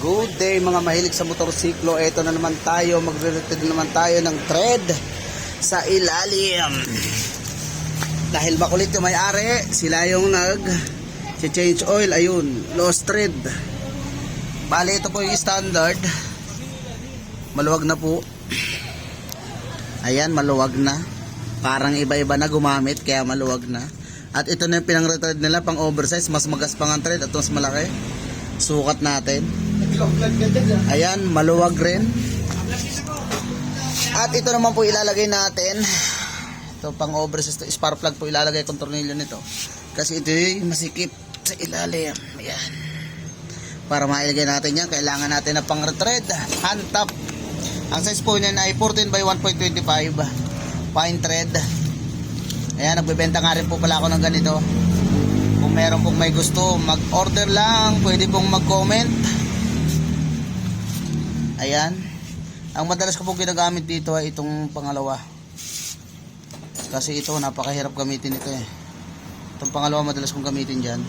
Good day mga mahilig sa motorsiklo. Ito na naman tayo, magre-retrieve naman tayo ng thread sa ilalim. Dahil makulit yung may-ari, sila yung change oil. Ayun, lost thread. Bali ito po yung standard. Maluwag na po. Ayan, maluwag na. Parang iba-iba na gumamit, kaya maluwag na. At ito na yung pinang-retrieve nila, pang oversize. Mas magaspang ang thread at mas malaki. Sukat natin. Ayan, maluwag rin. At ito naman po ilalagay natin. Ito pang oversize, spark plug po ilalagay kong tornilyo nito. Kasi ito yung masikip sa ilalim. Ayan. Para mailagay natin yan, kailangan natin na pang thread. Hand top. Ang size po niyan ay 14 by 1.25 fine thread. Ayan, nagbebenta nga rin po pala ako ng ganito. Kung meron pong may gusto, mag-order lang. Pwede pong mag-comment. Ayan. Ang madalas ko pong ginagamit dito ay itong pangalawa. Kasi ito, napakahirap gamitin ito eh. Itong pangalawa madalas kong gamitin dyan.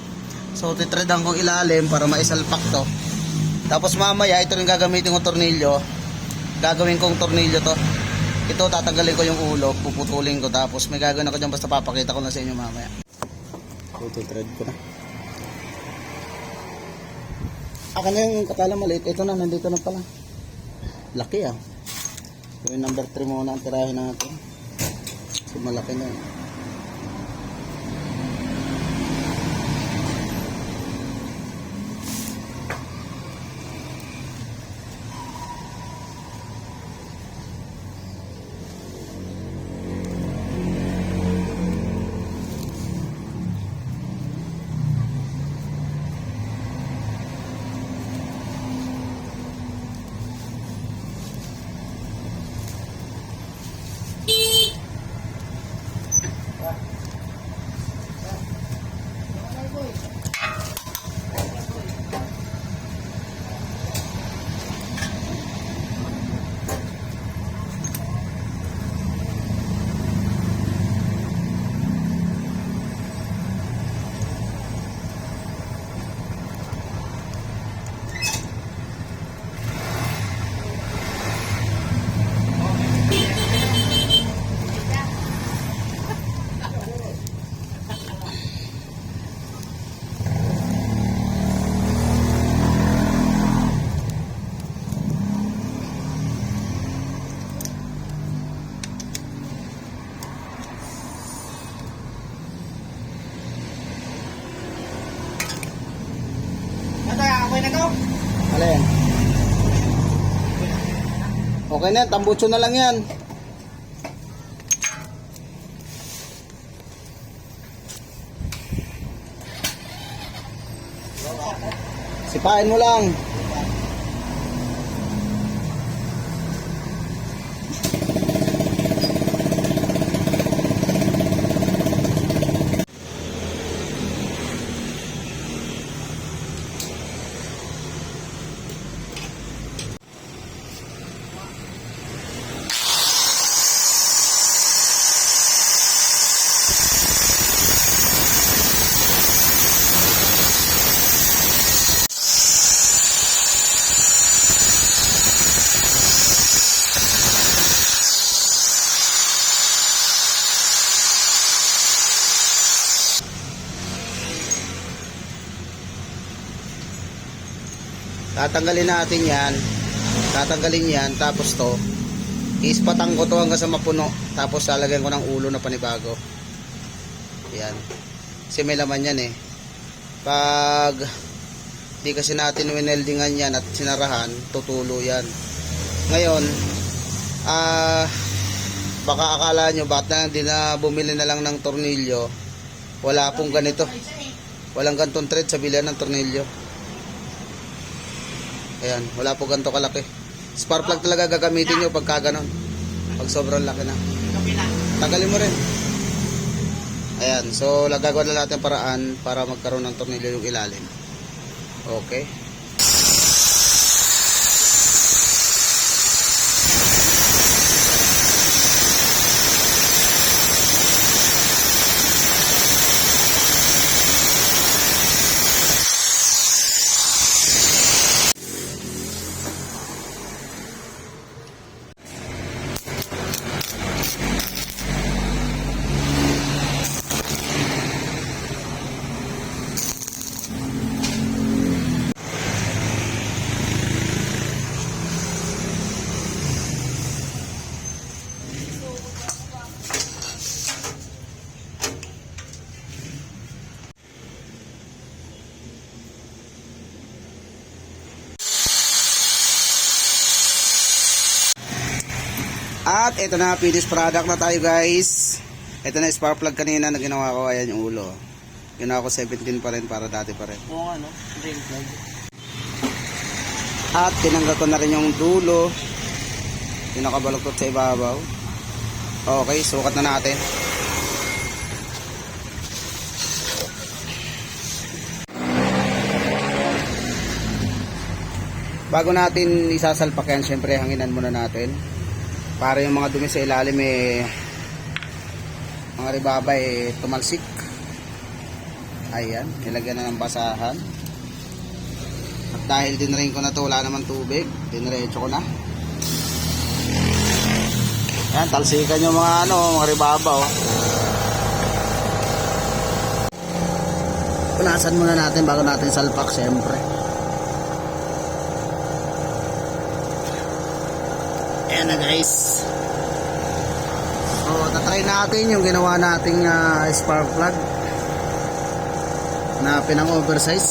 So, titreadan kong ilalim para maisalpak to. Tapos mamaya, ito rin gagamitin kong tornilyo. Gagawin kong tornilyo to. Ito, tatanggalin ko yung ulo, puputulin ko. Tapos may gagawin ako dyan, basta papakita ko na sa inyo mamaya. So, titread ko na. Akin na yung katala maliit. Ito na, nandito na pala. Laki ah. So, yung number 3 muna ang tirahin natin. So, malaki na yun. Okay na to? Alin? Okay na, tambutso na lang yan. Sipain mo lang. Tatanggalin natin yan. Tatanggalin yan. Tapos to, ispatang ko to hanggang sa mapuno. Tapos lalagyan ko ng ulo na panibago. Yan. Kasi may laman yan eh. Pag di kasi natin wineldingan yan at sinarahan, tutulo yan. Ngayon, baka akala nyo bakit na hindi na bumili na lang ng tornilyo. Wala pong ganito. Walang gantong thread sa bilihan ng tornilyo. Ayan, wala po ganito kalaki. Spark plug talaga gagamitin nyo pagka ganon. Pag sobrang laki na. Tagalin mo rin. Ayan, so gagawa na natin paraan para magkaroon ng tornilyo yung ilalim. Okay. At ito na, finished product na tayo guys. Ito na spark plug kanina na ginawa ko. Ayan yung ulo. Ginawa ko 17 pa rin para dati pa rin. Oo, ano? Drain plug. At tinanggal ko na rin yung dulo. Yung nakabaluktot sa ibabaw. Okay, sukat na natin. Bago natin isasalpak yan, syempre hanginan muna natin. Para yung mga dumi sa ilalim mga ribaba tumalsik. Ayan, nilagyan na ng basahan. At dahil dinrain ko na to, wala naman tubig, diniretso ko na. Ayan, talsikan yung mga ribaba Punasan muna natin bago natin salpak, syempre. Ayan na guys. So, tatry natin yung ginawa nating spark plug na pinang oversize.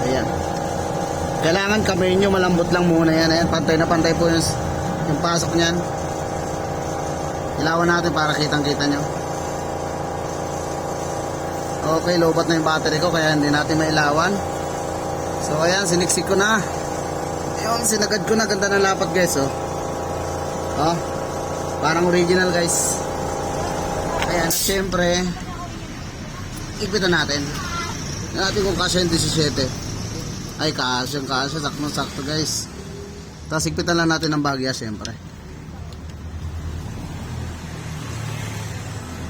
Ayan. Kailangan kamay nyo malambot lang muna yan. Ayan, pantay na pantay po yung pasok nyan. Ilawan natin para kitang kita nyo. Okay, lobat na yung battery ko kaya hindi natin mailawan. So ayan, siniksik ko na. Ayun, sinagad ko na. Ganda ng lapat guys parang original guys. Ayan, syempre ipitan natin. Tignan natin kung kasya yung 17. Ay, kasya, sakto guys. Tapos ipitan lang natin ng bagya syempre.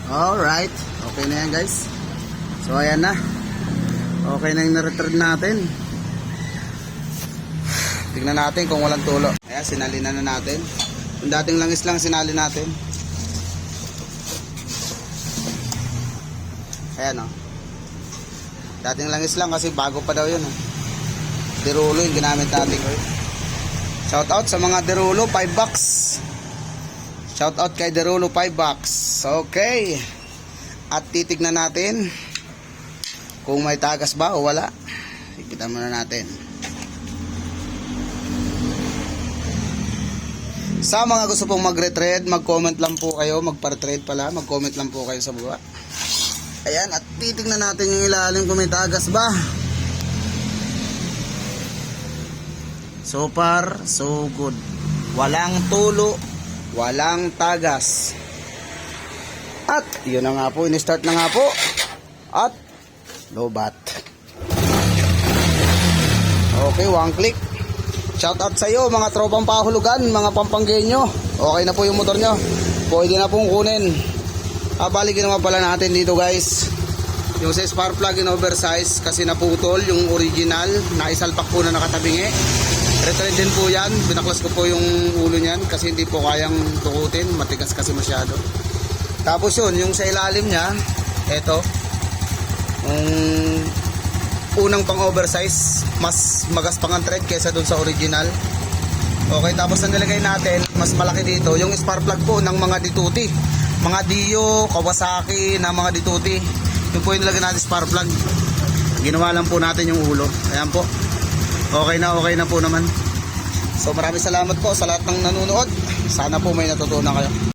Alright, okay na yan guys. So ayan na. Okay na yung na-return natin. Tignan natin kung walang tulo. Ayan, sinalin na natin. Yung dating langis lang sinali natin. Ayan dating langis lang kasi bago pa daw yun Derulo yung ginamit natin. Shout out sa mga Derulo 5 bucks. Shout out kay Derulo 5 bucks. Okay. At titignan natin kung may tagas ba o wala. Ipitan muna natin. Sa mga gusto pong magre-thread, mag-comment lang po kayo. Magpare-thread pala, mag-comment lang po kayo sa baba. Ayan, at titignan natin yung ilalim kung may tagas ba. So far, so good. Walang tulo, walang tagas. At yun na nga po, in-start na nga po. At lobat. Okay, one click. Shout out sa iyo mga tropang pahulugan, mga pampanggenyo. Okay na po yung motor nyo. Pwede na pong kunin. Bali ginawa pala natin dito guys. Yung sa spark plug in oversize kasi naputol yung original. Naisalpak po na nakatabingi. Return din po yan. Binaklas ko po yung ulo nyan kasi hindi po kayang tukutin. Matigas kasi masyado. Tapos yung sa ilalim nya, eto. Unang pang oversize, mas magaspang ang thread kaysa dun sa original. Okay, tapos ang nilagay natin, mas malaki dito, yung spark plug po ng mga Dituti. Mga Dio, Kawasaki na mga Dituti. Yung po yung nilagay natin spark plug. Ginawa lang po natin yung ulo. Ayan po. Okay na po naman. So maraming salamat po sa lahat ng nanonood. Sana po may natutunan kayo.